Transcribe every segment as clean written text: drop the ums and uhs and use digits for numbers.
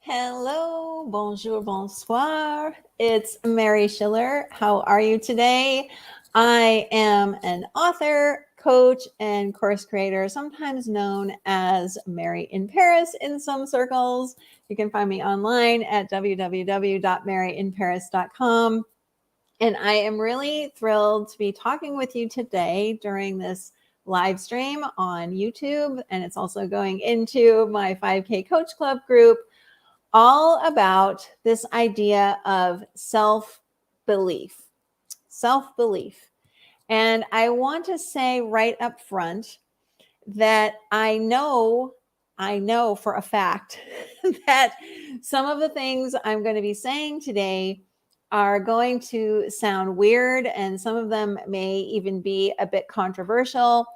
Hello, bonjour, bonsoir. It's Mary Schiller. How are you today? I am an author, coach, and course creator, sometimes known as Mary in Paris in some circles. You can find me online at www.maryinparis.com. And I am really thrilled to be talking with you today during this live stream on YouTube. And it's also going into my 5K Coach Club group, all about this idea of self-belief. Self-belief. And I want to say right up front that I know for a fact that some of the things I'm going to be saying today are going to sound weird, and some of them may even be a bit controversial,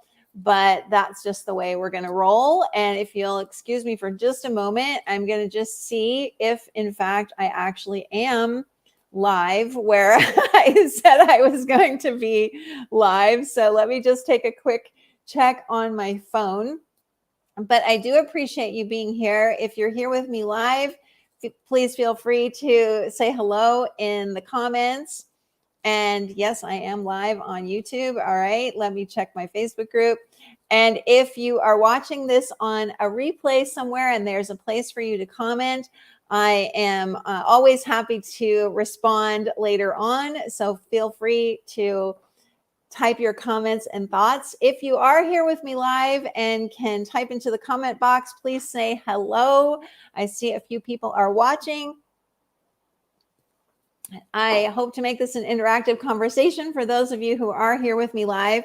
but that's just the way we're going to roll. And if you'll excuse me for just a moment, I'm going to just see if in fact I actually am live where I said I was going to be live. So let me just take a quick check on my phone. But I do appreciate you being here. If you're here with me live, please feel free to say hello in the comments. And yes, I am live on YouTube. All right, let me check my Facebook group. And if you are watching this on a replay somewhere and there's a place for you to comment, I am always happy to respond later on. So feel free to type your comments and thoughts. If you are here with me live and can type into the comment box, please say hello. I see a few people are watching. I hope to make this an interactive conversation for those of you who are here with me live.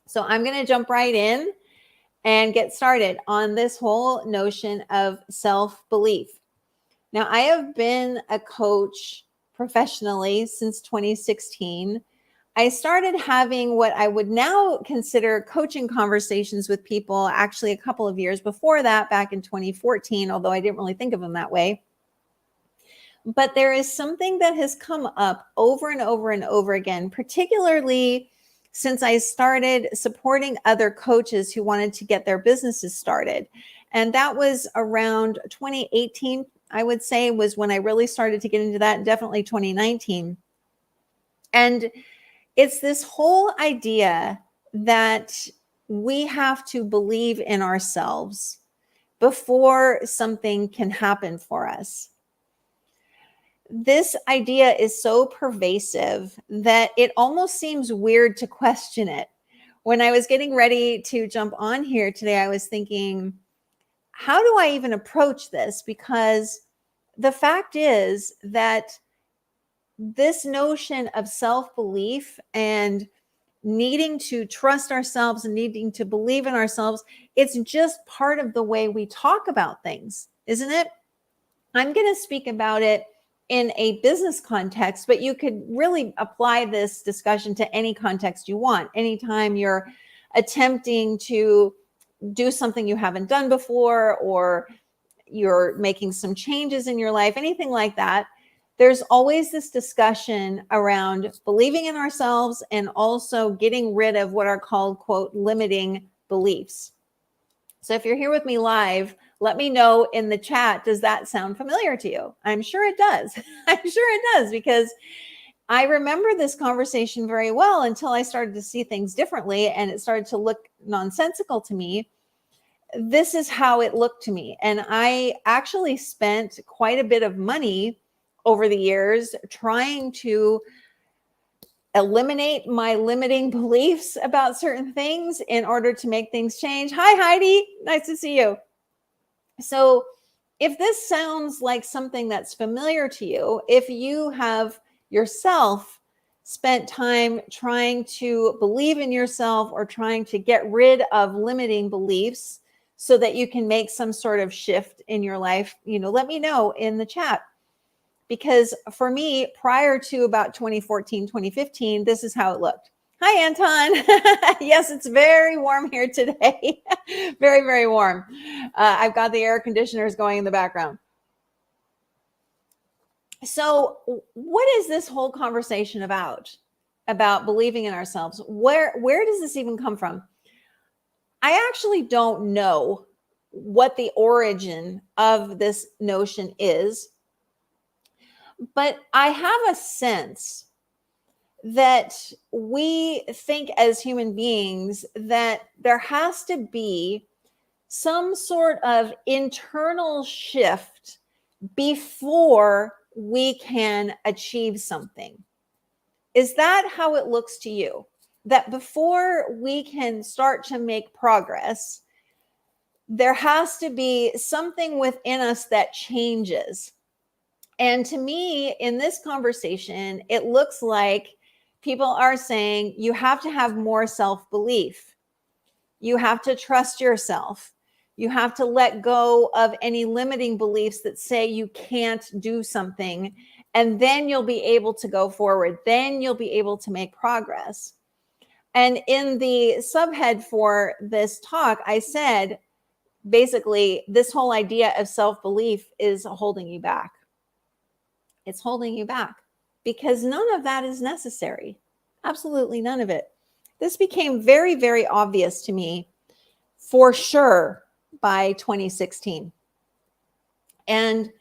So I'm going to jump right in and get started on this whole notion of self-belief. Now, I have been a coach professionally since 2016. I started having what I would now consider coaching conversations with people actually a couple of years before that, back in 2014, although I didn't really think of them that way. But there is something that has come up over and over and over again, particularly since I started supporting other coaches who wanted to get their businesses started. And that was around 2018, I would say, was when I really started to get into that, definitely 2019. And it's this whole idea that we have to believe in ourselves before something can happen for us. This idea is so pervasive that it almost seems weird to question it. When I was getting ready to jump on here today, I was thinking, how do I even approach this? Because the fact is that this notion of self-belief and needing to trust ourselves and needing to believe in ourselves, it's just part of the way we talk about things, isn't it? I'm going to speak about it in a business context, but you could really apply this discussion to any context you want. Anytime you're attempting to do something you haven't done before, or you're making some changes in your life, anything like that, there's always this discussion around believing in ourselves and also getting rid of what are called, quote, limiting beliefs. So if you're here with me live, let me know in the chat, does that sound familiar to you? I'm sure it does. I'm sure it does, because I remember this conversation very well until I started to see things differently and it started to look nonsensical to me. This is how it looked to me. And I actually spent quite a bit of money over the years trying to eliminate my limiting beliefs about certain things in order to make things change. Hi, Heidi. Nice to see you. So if this sounds like something that's familiar to you, if you have yourself spent time trying to believe in yourself or trying to get rid of limiting beliefs so that you can make some sort of shift in your life, let me know in the chat. Because for me, prior to about 2014, 2015, this is how it looked. Hi, Anton. Yes, it's very warm here today. Very, very warm. I've got the air conditioners going in the background. So what is this whole conversation about believing in ourselves? Where does this even come from? I actually don't know what the origin of this notion is. But I have a sense that we think as human beings that there has to be some sort of internal shift before we can achieve something. Is that how it looks to you? That before we can start to make progress, there has to be something within us that changes. And to me, in this conversation, it looks like people are saying you have to have more self-belief. You have to trust yourself. You have to let go of any limiting beliefs that say you can't do something, and then you'll be able to go forward. Then you'll be able to make progress. And in the subhead for this talk, I said, basically, this whole idea of self-belief is holding you back. It's holding you back because none of that is necessary. Absolutely none of it. This became very, very obvious to me for sure by 2016. And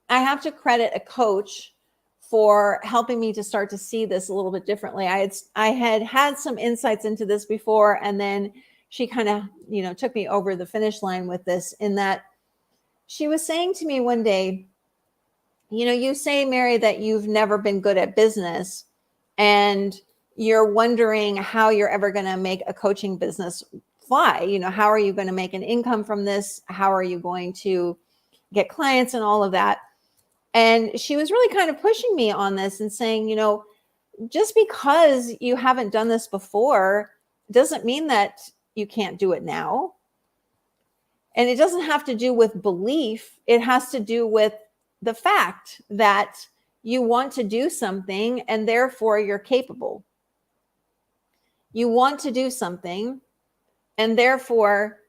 I have to credit a coach for helping me to start to see this a little bit differently. I had some insights into this before, and then she kind of, took me over the finish line with this, in that she was saying to me one day, you say, Mary, that you've never been good at business, and you're wondering how you're ever going to make a coaching business fly. How are you going to make an income from this? How are you going to get clients and all of that? And she was really kind of pushing me on this and saying, just because you haven't done this before doesn't mean that you can't do it now. And it doesn't have to do with belief. It has to do with the fact that you want to do something and therefore you're capable. You want to do something and therefore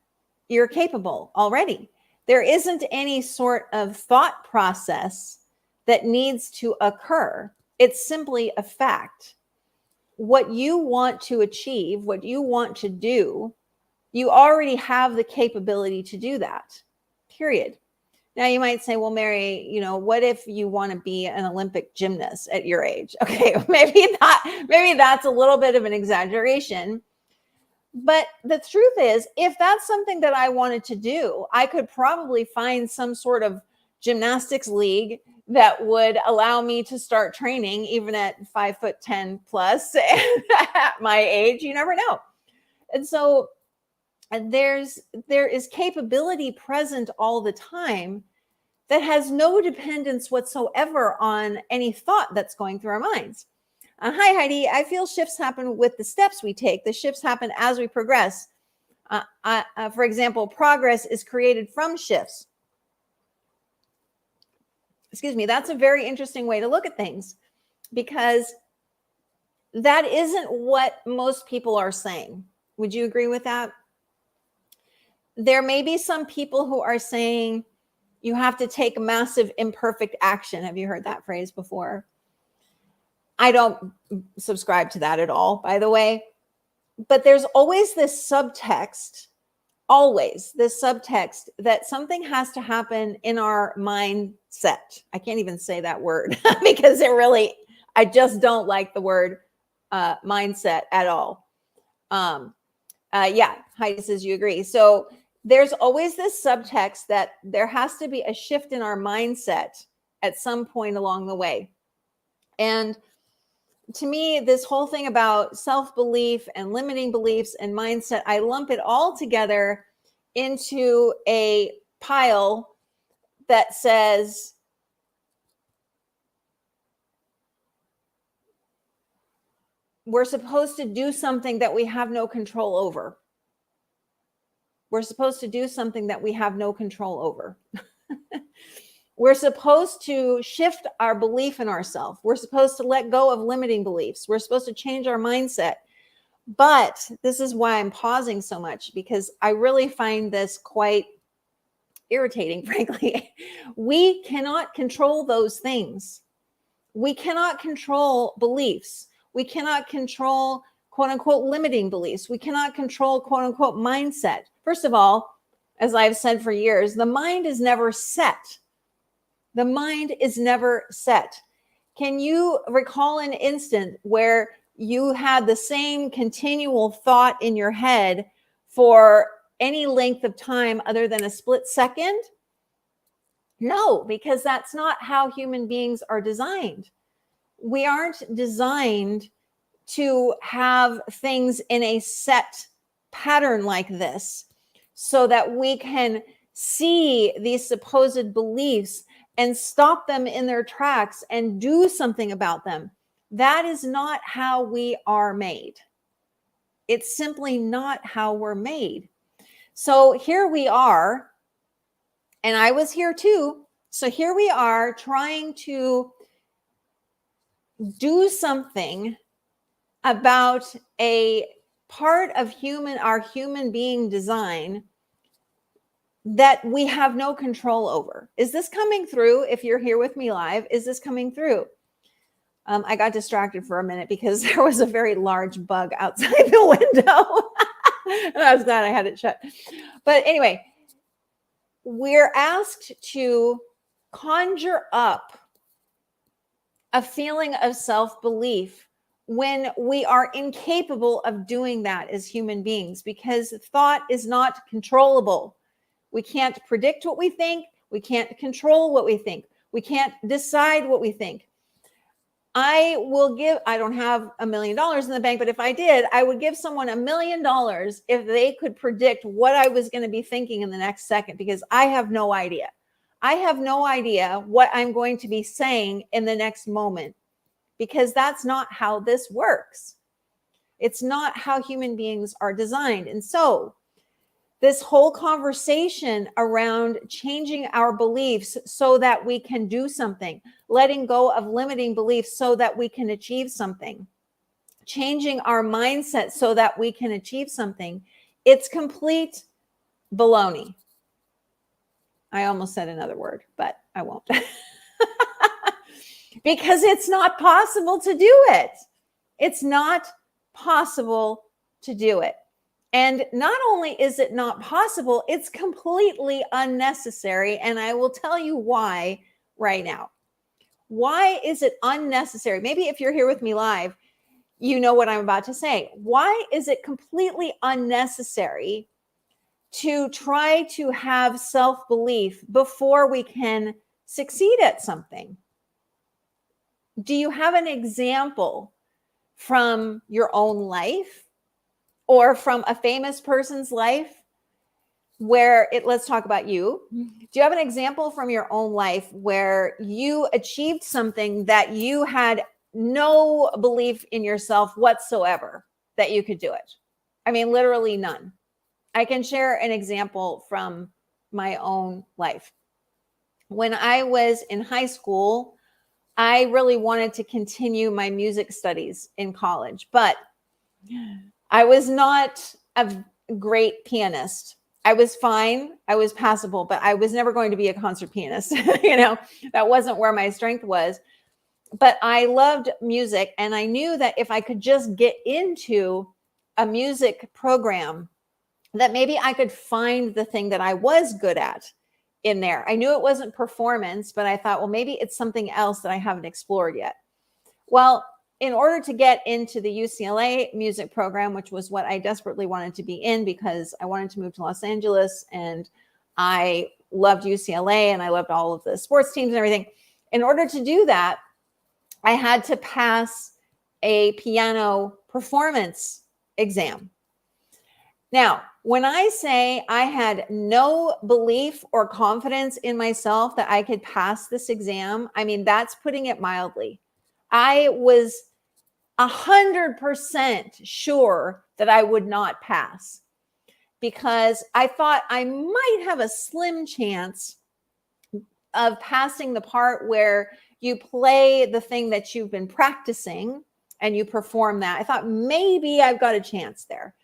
you're capable already. There isn't any sort of thought process that needs to occur. It's simply a fact. What you want to achieve, what you want to do, you already have the capability to do that, period. Now you might say, well, Mary, what if you want to be an Olympic gymnast at your age? Okay, maybe that's a little bit of an exaggeration. But the truth is, if that's something that I wanted to do, I could probably find some sort of gymnastics league that would allow me to start training even at 5'10" plus at my age. You never know. And so there is capability present all the time that has no dependence whatsoever on any thought that's going through our minds. Hi, Heidi. I feel shifts happen with the steps we take. The shifts happen as we progress. For example, progress is created from shifts. Excuse me. That's a very interesting way to look at things, because that isn't what most people are saying. Would you agree with that? There may be some people who are saying you have to take massive imperfect action. Have you heard that phrase before? I don't subscribe to that at all, by the way. But there's always this subtext, that something has to happen in our mindset. I can't even say that word because I just don't like the word mindset at all. Yeah, Heidi says you agree. So there's always this subtext that there has to be a shift in our mindset at some point along the way. And to me, this whole thing about self-belief and limiting beliefs and mindset, I lump it all together into a pile that says, we're supposed to do something that we have no control over. We're supposed to do something that we have no control over. We're supposed to shift our belief in ourselves. We're supposed to let go of limiting beliefs. We're supposed to change our mindset. But this is why I'm pausing so much, because I really find this quite irritating, frankly. We cannot control those things. We cannot control beliefs. We cannot control, quote unquote, limiting beliefs. We cannot control, quote unquote, mindset. First of all, as I've said for years, the mind is never set. The mind is never set. Can you recall an instant where you had the same continual thought in your head for any length of time other than a split second? No, because that's not how human beings are designed. We aren't designed to have things in a set pattern like this so that we can see these supposed beliefs and stop them in their tracks and do something about them. That is not how we are made. It's simply not how we're made. So here we are, and I was here too. So here we are trying to do something about a part of our human being design that we have no control over. Is this coming through? If you're here with me live, is this coming through? I got distracted for a minute because there was a very large bug outside the window. And I was glad I had it shut. But anyway, we're asked to conjure up a feeling of self-belief when we are incapable of doing that as human beings, because thought is not controllable. We can't predict what we think. We can't control what we think. We can't decide what we think. I don't have $1 million in the bank, but if I did, I would give someone $1 million if they could predict what I was going to be thinking in the next second, because I have no idea. I have no idea what I'm going to be saying in the next moment, because that's not how this works. It's not how human beings are designed. And so this whole conversation around changing our beliefs so that we can do something, letting go of limiting beliefs so that we can achieve something, changing our mindset so that we can achieve something, it's complete baloney. I almost said another word, but I won't. Because it's not possible to do it. It's not possible to do it. And not only is it not possible, it's completely unnecessary. And I will tell you why right now. Why is it unnecessary? Maybe if you're here with me live, you know what I'm about to say. Why is it completely unnecessary to try to have self-belief before we can succeed at something? Do you have an example from your own life or from a famous person's life where let's talk about you. Do you have an example from your own life where you achieved something that you had no belief in yourself whatsoever that you could do it? I mean, literally none. I can share an example from my own life. When I was in high school, I really wanted to continue my music studies in college, but I was not a great pianist. I was fine. I was passable, but I was never going to be a concert pianist. That wasn't where my strength was. But I loved music, and I knew that if I could just get into a music program, that maybe I could find the thing that I was good at in there. I knew it wasn't performance, but I thought, well, maybe it's something else that I haven't explored yet. Well, in order to get into the UCLA music program, which was what I desperately wanted to be in because I wanted to move to Los Angeles and I loved UCLA and I loved all of the sports teams and everything. In order to do that, I had to pass a piano performance exam. Now, when I say I had no belief or confidence in myself that I could pass this exam, I mean, that's putting it mildly. I was 100% sure that I would not pass because I thought I might have a slim chance of passing the part where you play the thing that you've been practicing and you perform that. I thought maybe I've got a chance there.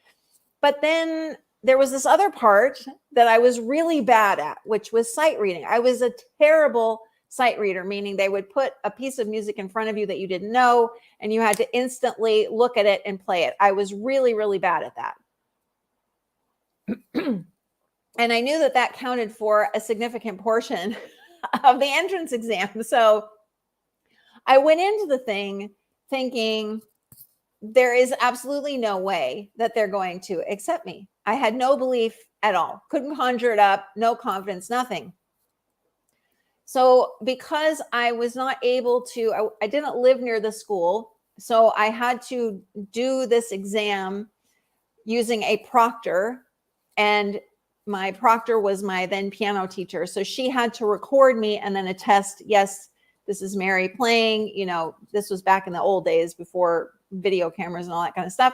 But then there was this other part that I was really bad at, which was sight reading. I was a terrible sight reader, meaning they would put a piece of music in front of you that you didn't know, and you had to instantly look at it and play it. I was really, really bad at that. And I knew that that counted for a significant portion of the entrance exam. So I went into the thing thinking there is absolutely no way that they're going to accept me. I had no belief at all, couldn't conjure it up, no confidence, nothing. So because I was not able to, I didn't live near the school. So I had to do this exam using a proctor, and my proctor was my then piano teacher. So she had to record me and then attest, yes, this is Mary playing. You know, this was back in the old days before video cameras and all that kind of stuff.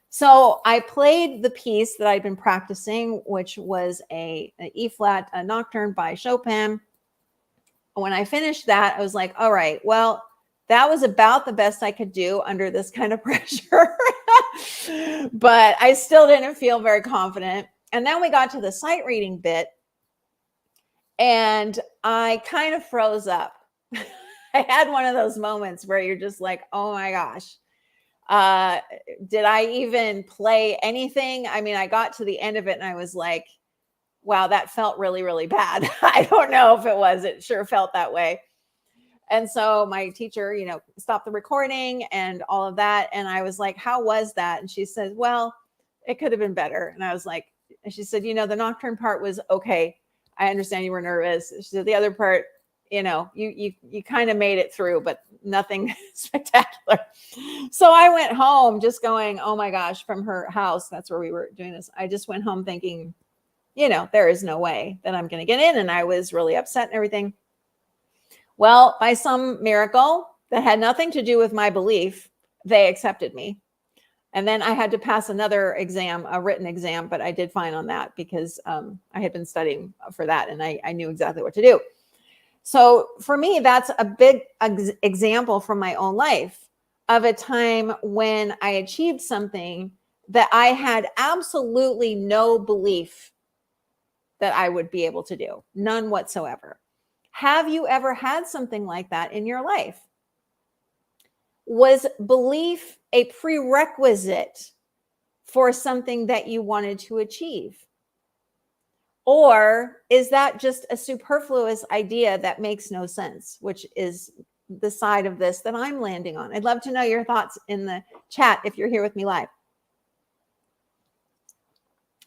So I played the piece that I'd been practicing, which was an E flat, a nocturne by Chopin. When I finished that, I was like, all right, well, that was about the best I could do under this kind of pressure. But I still didn't feel very confident. And then we got to the sight reading bit, and I kind of froze up. I had one of those moments where you're just like, oh my gosh, did I even play anything? I mean, I got to the end of it and I was like, wow, that felt really, really bad. I don't know if it was, it sure felt that way. And so my teacher, you know, stopped the recording and all of that. And I was like, how was that? And she said, well, it could have been better. And I was like, and she said, you know, the nocturne part was okay. I understand you were nervous. She said, the other part, you know, you kind of made it through, but nothing spectacular. So I went home just going, oh my gosh, from her house. That's where we were doing this. I just went home thinking, you know, there is no way that I'm going to get in. And I was really upset and everything. Well, by some miracle that had nothing to do with my belief, they accepted me. And then I had to pass another exam, a written exam, but I did fine on that because I had been studying for that and I knew exactly what to do. So for me, that's a big example from my own life of a time when I achieved something that I had absolutely no belief that I would be able to do, none whatsoever. Have you ever had something like that in your life? Was belief a prerequisite for something that you wanted to achieve? Or is that just a superfluous idea that makes no sense, which is the side of this that I'm landing on? I'd love to know your thoughts in the chat if you're here with me live.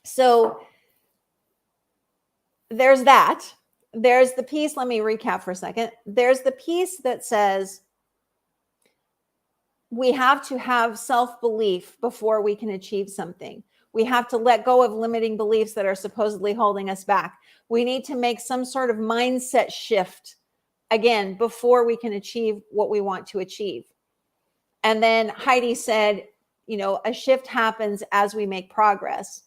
So there's that. There's the piece. Let me recap for a second. There's the piece that says we have to have self-belief before we can achieve something. We have to let go of limiting beliefs that are supposedly holding us back. We need to make some sort of mindset shift, again, before we can achieve what we want to achieve. And then Heidi said, you know, a shift happens as we make progress.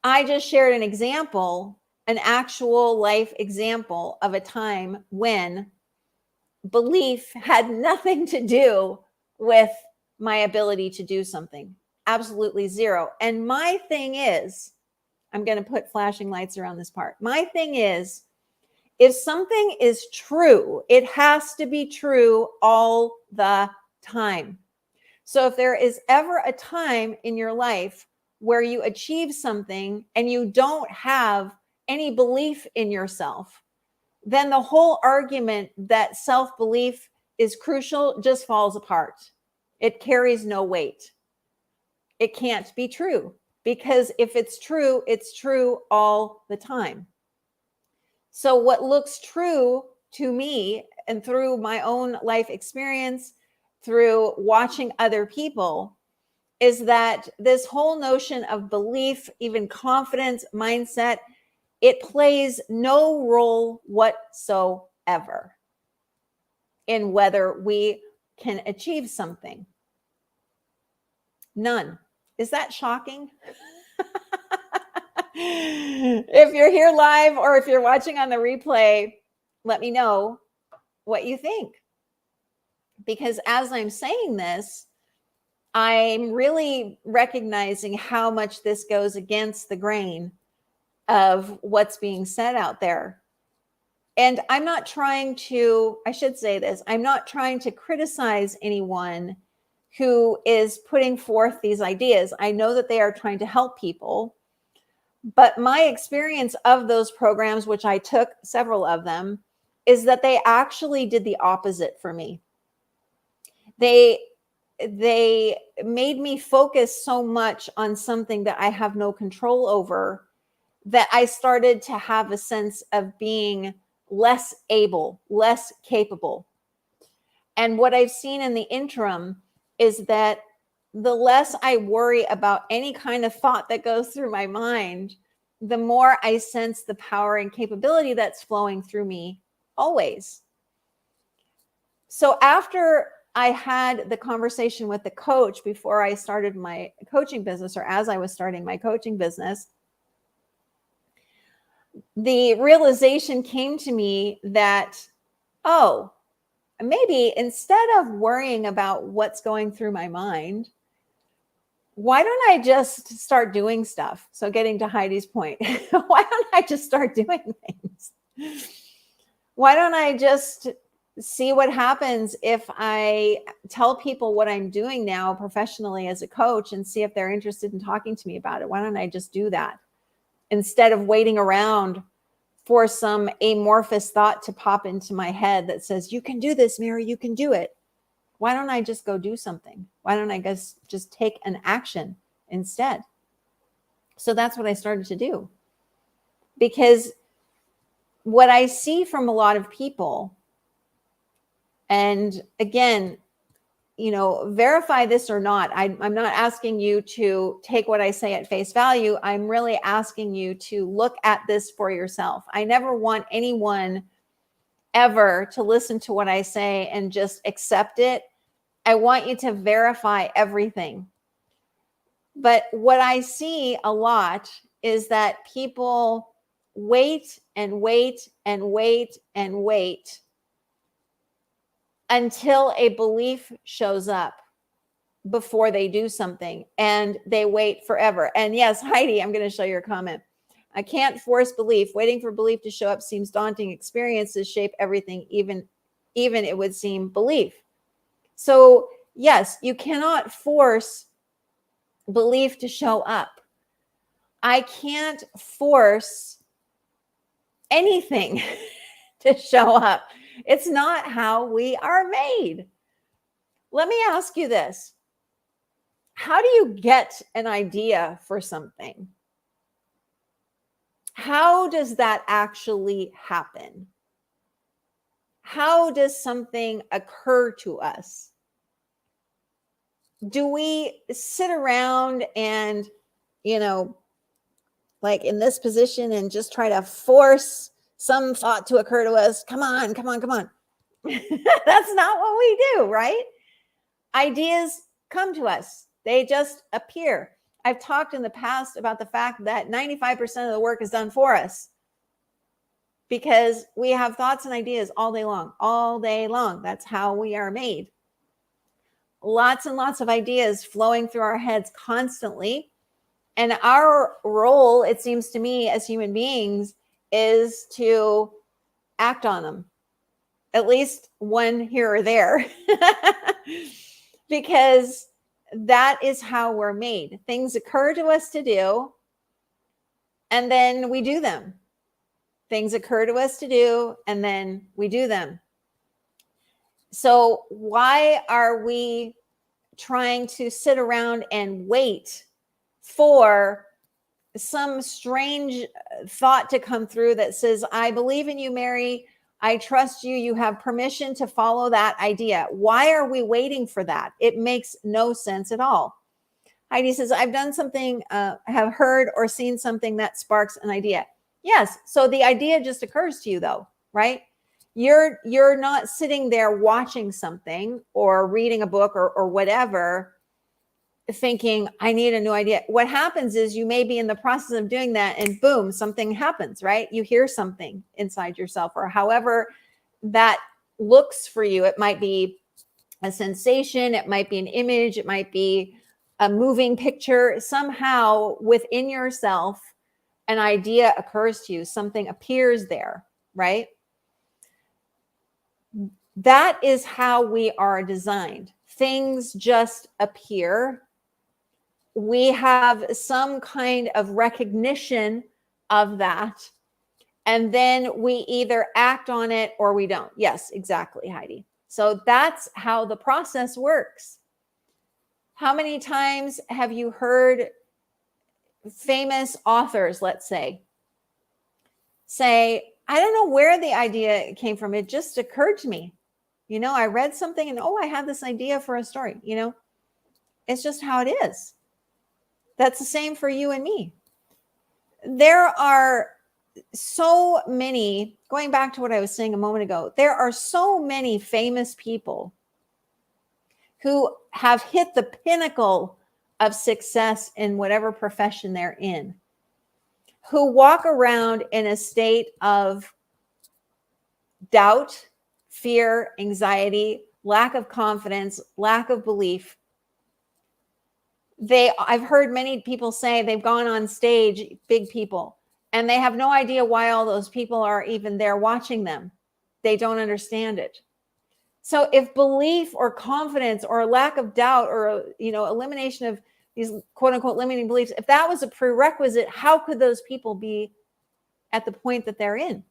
I just shared an example, an actual life example of a time when belief had nothing to do with my ability to do something. Absolutely zero. And my thing is, I'm going to put flashing lights around this part. My thing is, if something is true, it has to be true all the time. So if there is ever a time in your life where you achieve something and you don't have any belief in yourself, then the whole argument that self-belief is crucial just falls apart. It carries no weight. It can't be true because if it's true all the time. So what looks true to me and through my own life experience, through watching other people, is that this whole notion of belief, even confidence, mindset, it plays no role whatsoever in whether we can achieve something. None. Is that shocking? If you're here live or if you're watching on the replay, let me know what you think. Because as I'm saying this, I'm really recognizing how much this goes against the grain of what's being said out there. And I'm not trying to, I should say this, I'm not trying to criticize anyone who is putting forth these ideas. I know that they are trying to help people, but my experience of those programs, which I took several of them, is that they actually did the opposite for me. They made me focus so much on something that I have no control over that I started to have a sense of being less able, less capable. And what I've seen in the interim is that the less I worry about any kind of thought that goes through my mind, the more I sense the power and capability that's flowing through me always. So after I had the conversation with the coach before I started my coaching business, or as I was starting my coaching business, the realization came to me that, oh, maybe instead of worrying about what's going through my mind, why don't I just start doing stuff? So getting to Heidi's point, why don't I just start doing things? Why don't I just see what happens if I tell people what I'm doing now professionally as a coach and see if they're interested in talking to me about it? Why don't I just do that instead of waiting around for some amorphous thought to pop into my head that says, you can do this, Mary, you can do it. Why don't I just go do something? Why don't I just take an action instead? So that's what I started to do. Because what I see from a lot of people, and again, verify this or not. I'm not asking you to take what I say at face value. I'm really asking you to look at this for yourself. I never want anyone ever to listen to what I say and just accept it. I want you to verify everything. But what I see a lot is that people wait and wait and wait and wait until a belief shows up before they do something, and they wait forever. And yes, Heidi, I'm going to show your comment. I can't force belief. Waiting for belief to show up seems daunting. Experiences shape everything, even it would seem belief. So yes, you cannot force belief to show up. I can't force anything to show up. It's not how we are made. Let me ask you this. How do you get an idea for something? How does that actually happen? How does something occur to us? Do we sit around and, like in this position and just try to force some thought to occur to us? Come on, come on, come on. That's not what we do, right? Ideas come to us. They just appear. I've talked in the past about the fact that 95% of the work is done for us because we have thoughts and ideas all day long, all day long. That's how we are made. Lots and lots of ideas flowing through our heads constantly. And our role, it seems to me, as human beings, is to act on them, at least one here or there, because that is how we're made. Things occur to us to do, and then we do them. Things occur to us to do, and then we do them. So why are we trying to sit around and wait for some strange thought to come through that says, I believe in you, Mary. I trust you. You have permission to follow that idea. Why are we waiting for that? It makes no sense at all. Heidi says, I've done something, have heard or seen something that sparks an idea. Yes. So the idea just occurs to you though, right? You're not sitting there watching something or reading a book or whatever, thinking, I need a new idea. What happens is you may be in the process of doing that and boom, something happens, right? You hear something inside yourself, or however that looks for you. It might be a sensation. It might be an image. It might be a moving picture. Somehow within yourself, an idea occurs to you. Something appears there, right? That is how we are designed. things just appear. We have some kind of recognition of that. And then we either act on it or we don't. Yes, exactly, Heidi. So that's how the process works. How many times have you heard famous authors, let's say, I don't know where the idea came from. It just occurred to me. I read something and, I have this idea for a story. It's just how it is. That's the same for you and me. There are so many, going back to what I was saying a moment ago, there are so many famous people who have hit the pinnacle of success in whatever profession they're in, who walk around in a state of doubt, fear, anxiety, lack of confidence, lack of belief. I've heard many people say they've gone on stage, big people, and they have no idea why all those people are even there watching them. They don't understand it. So if belief or confidence or lack of doubt or, elimination of these quote unquote limiting beliefs, if that was a prerequisite, how could those people be at the point that they're in?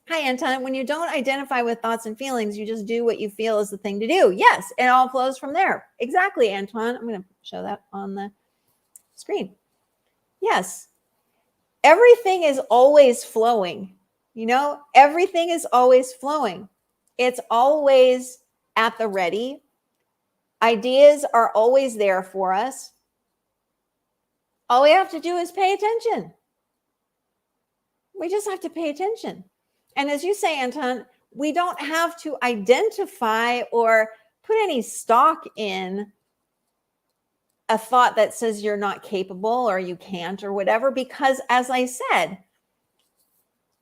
Hi, Anton. When you don't identify with thoughts and feelings, you just do what you feel is the thing to do. Yes, it all flows from there. Exactly, Anton. I'm going to show that on the screen. Yes, everything is always flowing. Everything is always flowing. It's always at the ready. Ideas are always there for us. All we have to do is pay attention. We just have to pay attention. And as you say, Anton, we don't have to identify or put any stock in a thought that says you're not capable or you can't or whatever, because as I said,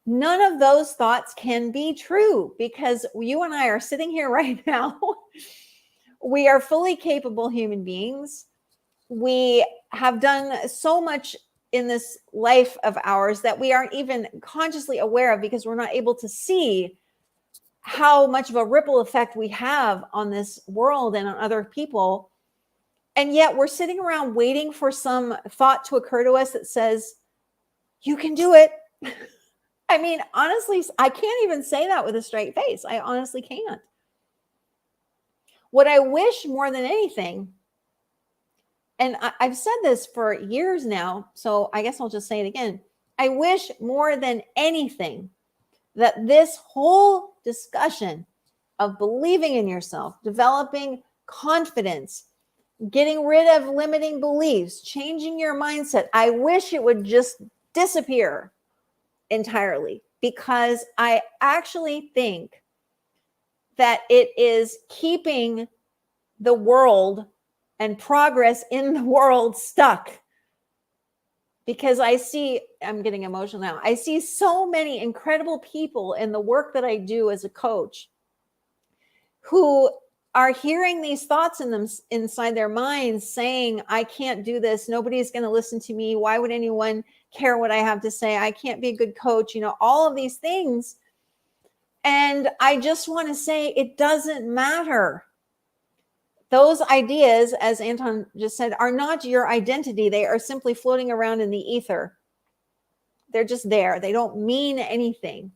none of those thoughts can be true, because you and I are sitting here right now. We are fully capable human beings. We have done so much in this life of ours that we aren't even consciously aware of, because we're not able to see how much of a ripple effect we have on this world and on other people. And yet we're sitting around waiting for some thought to occur to us that says, you can do it. I mean, honestly, I can't even say that with a straight face. I honestly can't. What I wish more than anything, and I've said this for years now, so I guess I'll just say it again. I wish more than anything that this whole discussion of believing in yourself, developing confidence, getting rid of limiting beliefs, changing your mindset, I wish it would just disappear entirely, because I actually think that it is keeping the world and progress in the world stuck. Because I'm getting emotional now. I see so many incredible people in the work that I do as a coach who are hearing these thoughts inside their minds saying, I can't do this. Nobody's going to listen to me. Why would anyone care what I have to say? I can't be a good coach. All of these things. And I just want to say, it doesn't matter. Those ideas, as Anton just said, are not your identity. They are simply floating around in the ether. They're just there. They don't mean anything.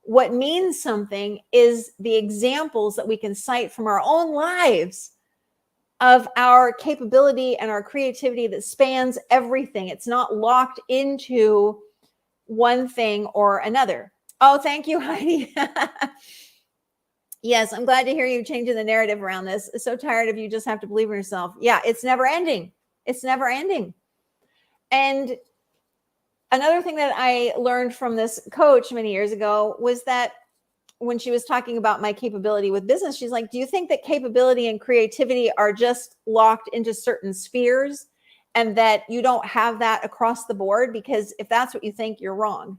What means something is the examples that we can cite from our own lives of our capability and our creativity that spans everything. It's not locked into one thing or another. Oh, thank you, Heidi. Yes, I'm glad to hear you changing the narrative around this. So tired of you just have to believe in yourself. Yeah, it's never ending. It's never ending. And another thing that I learned from this coach many years ago was that when she was talking about my capability with business, she's like, do you think that capability and creativity are just locked into certain spheres and that you don't have that across the board? Because if that's what you think, you're wrong.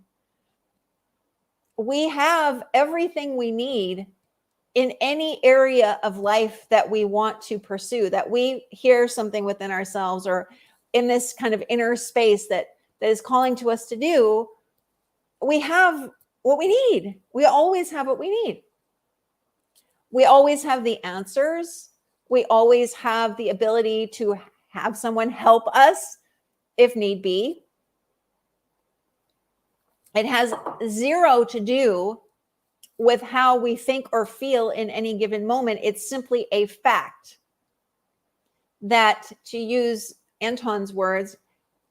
We have everything we need in any area of life that we want to pursue, that we hear something within ourselves or in this kind of inner space that is calling to us to do. We have what we need. We always have what we need. We always have the answers. We always have the ability to have someone help us if need be. It has zero to do with how we think or feel in any given moment. It's simply a fact that, to use Anton's words,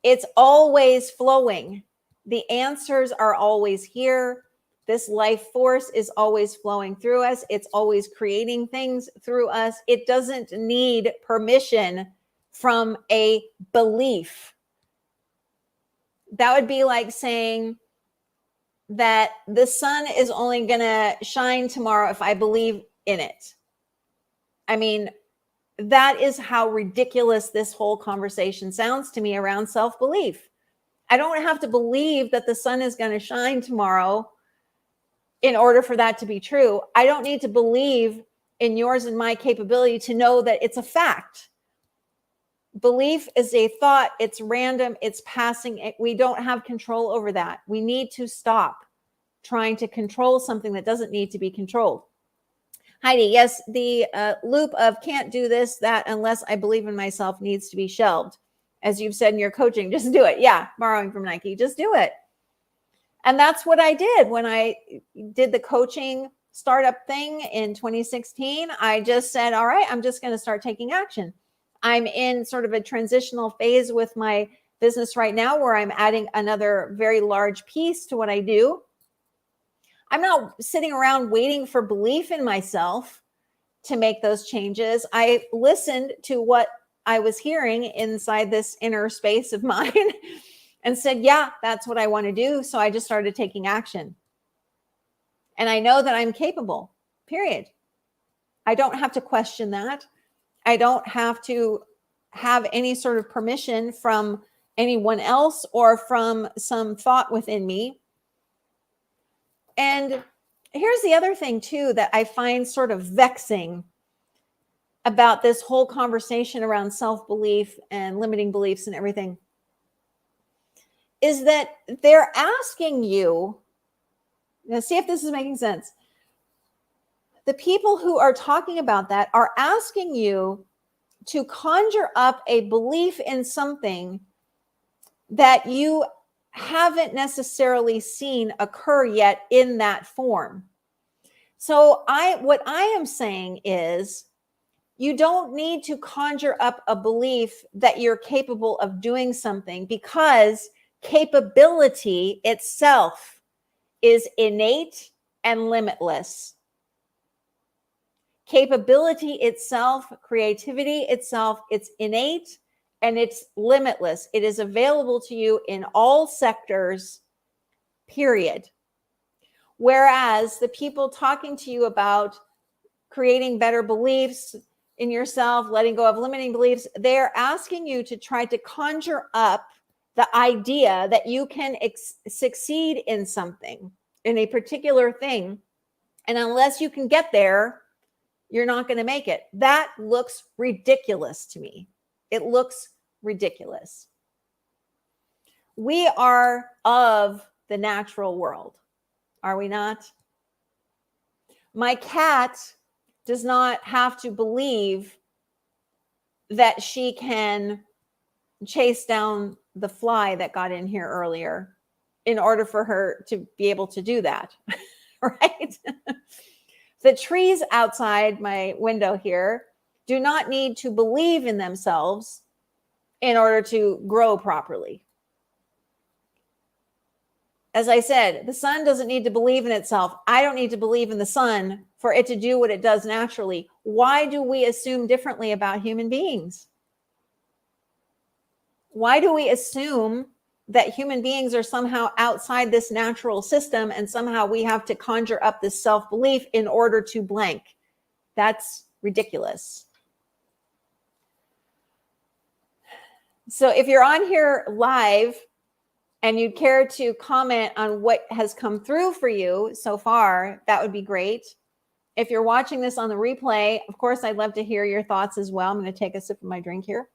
it's always flowing. The answers are always here. This life force is always flowing through us. It's always creating things through us. It doesn't need permission from a belief. That would be like saying that the sun is only going to shine tomorrow if I believe in it. I mean, that is how ridiculous this whole conversation sounds to me around self-belief. I don't have to believe that the sun is going to shine tomorrow in order for that to be true. I don't need to believe in yours and my capability to know that it's a fact. Belief is a thought. It's random. It's passing. We don't have control over that. We need to stop trying to control something that doesn't need to be controlled. Heidi, yes, the loop of can't do this, that, unless I believe in myself needs to be shelved. As you've said in your coaching, just do it. Yeah, borrowing from Nike, just do it. And that's what I did when I did the coaching startup thing in 2016. I just said, all right, I'm just going to start taking action. I'm in sort of a transitional phase with my business right now where I'm adding another very large piece to what I do. I'm not sitting around waiting for belief in myself to make those changes. I listened to what I was hearing inside this inner space of mine and said, yeah, that's what I want to do. So I just started taking action. And I know that I'm capable, period. I don't have to question that. I don't have to have any sort of permission from anyone else or from some thought within me. And here's the other thing too that I find sort of vexing about this whole conversation around self-belief and limiting beliefs and everything is that they're asking you, now see if this is making sense. The people who are talking about that are asking you to conjure up a belief in something that you haven't necessarily seen occur yet in that form. So what I am saying is you don't need to conjure up a belief that you're capable of doing something, because capability itself is innate and limitless. Capability itself, creativity itself, it's innate and it's limitless. It is available to you in all sectors, period. Whereas the people talking to you about creating better beliefs in yourself, letting go of limiting beliefs, they're asking you to try to conjure up the idea that you can succeed in something, in a particular thing. And unless you can get there, you're not going to make it. That looks ridiculous to me. It looks ridiculous. We are of the natural world, are we not? My cat does not have to believe that she can chase down the fly that got in here earlier in order for her to be able to do that, right? The trees outside my window here do not need to believe in themselves in order to grow properly. As I said, the sun doesn't need to believe in itself. I don't need to believe in the sun for it to do what it does naturally. Why do we assume differently about human beings? Why do we assume that human beings are somehow outside this natural system and somehow we have to conjure up this self-belief in order to blank? That's ridiculous. So if you're on here live and you'd care to comment on what has come through for you so far, that would be great. If you're watching this on the replay, of course, I'd love to hear your thoughts as well. I'm going to take a sip of my drink here.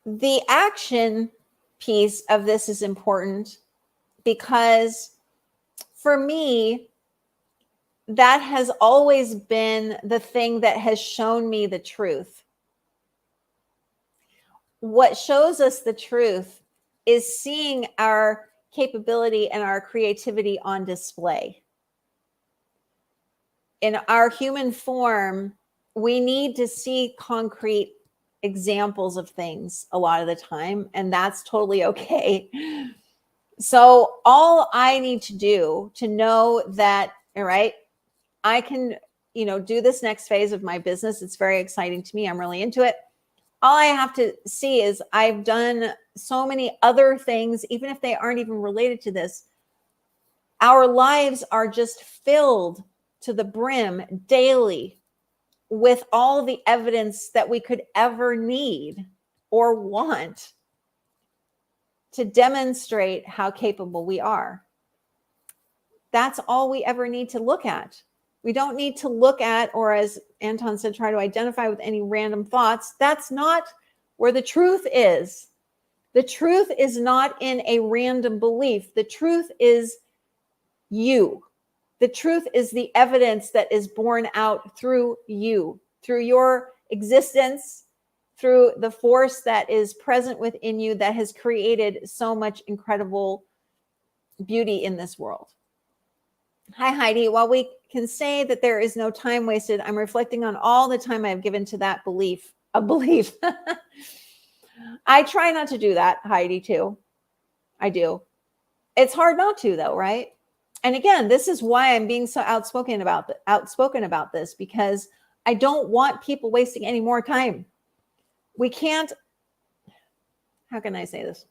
The action piece of this is important because for me, that has always been the thing that has shown me the truth. What shows us the truth is seeing our capability and our creativity on display. In our human form, we need to see concrete examples of things a lot of the time, and that's totally okay. So all I need to do to know that, all right, I can, do this next phase of my business. It's very exciting to me. I'm really into it. All I have to see is I've done so many other things, even if they aren't even related to this. Our lives are just filled to the brim daily with all the evidence that we could ever need or want to demonstrate how capable we are. That's all we ever need to look at. We don't need to look at, or as Anton said, try to identify with any random thoughts. That's not where the truth is. The truth is not in a random belief. The truth is you. The truth is the evidence that is born out through you, through your existence, through the force that is present within you that has created so much incredible beauty in this world. Hi, Heidi. While we can say that there is no time wasted, I'm reflecting on all the time I have given to that belief. A belief. I try not to do that, Heidi, too. I do. It's hard not to, though, right? And again, this is why I'm being so outspoken about this, because I don't want people wasting any more time. We can't, how can I say this?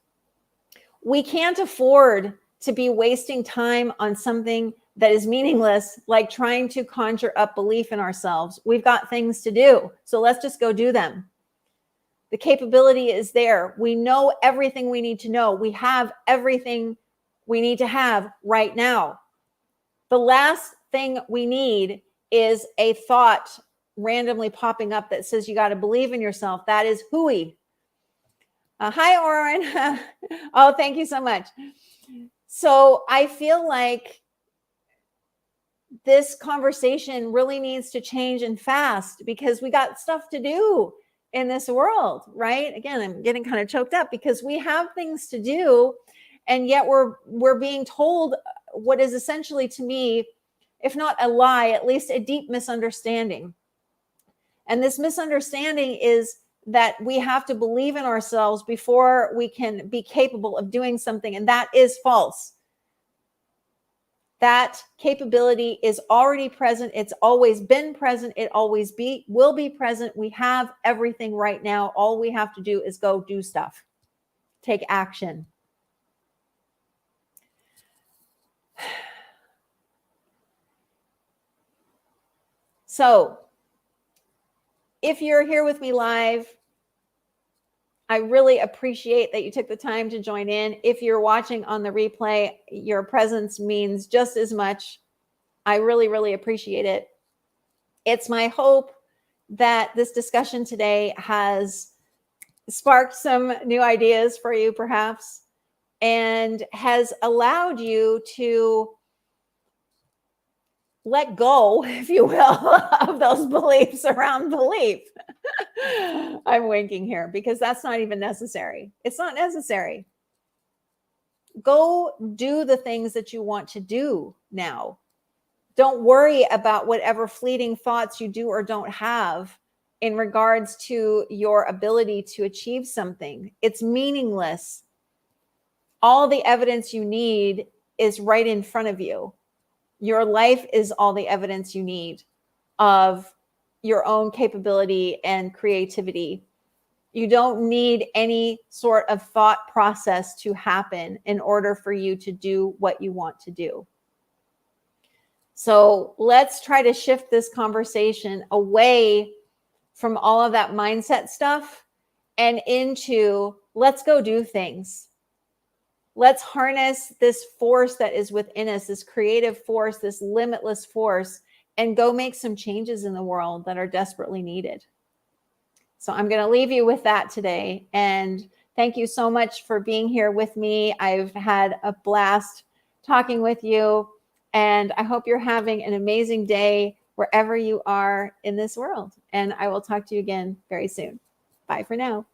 We can't afford to be wasting time on something that is meaningless, like trying to conjure up belief in ourselves. We've got things to do, so let's just go do them. The capability is there. We know everything we need to know. We have everything we need to have right now. The last thing we need is a thought randomly popping up that says you got to believe in yourself. That is hooey. Hi, Oren. Oh, thank you so much. So I feel like this conversation really needs to change and fast, because we got stuff to do in this world, right? Again, I'm getting kind of choked up because we have things to do, and yet we're being told what is essentially, to me, if not a lie, at least a deep misunderstanding. And this misunderstanding is that we have to believe in ourselves before we can be capable of doing something, and that is false. That capability is already present. It's always been present. It always will be present. We have everything right now. All we have to do is go do stuff. Take action. So, if you're here with me live, I really appreciate that you took the time to join in. If you're watching on the replay, your presence means just as much. I really, really appreciate it. It's my hope that this discussion today has sparked some new ideas for you, perhaps, and has allowed you to let go, if you will, of those beliefs around belief. I'm winking here because that's not even necessary. It's not necessary. Go do the things that you want to do now. Don't worry about whatever fleeting thoughts you do or don't have in regards to your ability to achieve something. It's meaningless. All the evidence you need is right in front of you. Your life is all the evidence you need of your own capability and creativity. You don't need any sort of thought process to happen in order for you to do what you want to do. So let's try to shift this conversation away from all of that mindset stuff and into let's go do things. Let's harness this force that is within us, this creative force, this limitless force, and go make some changes in the world that are desperately needed. So I'm going to leave you with that today. And thank you so much for being here with me. I've had a blast talking with you. And I hope you're having an amazing day wherever you are in this world. And I will talk to you again very soon. Bye for now.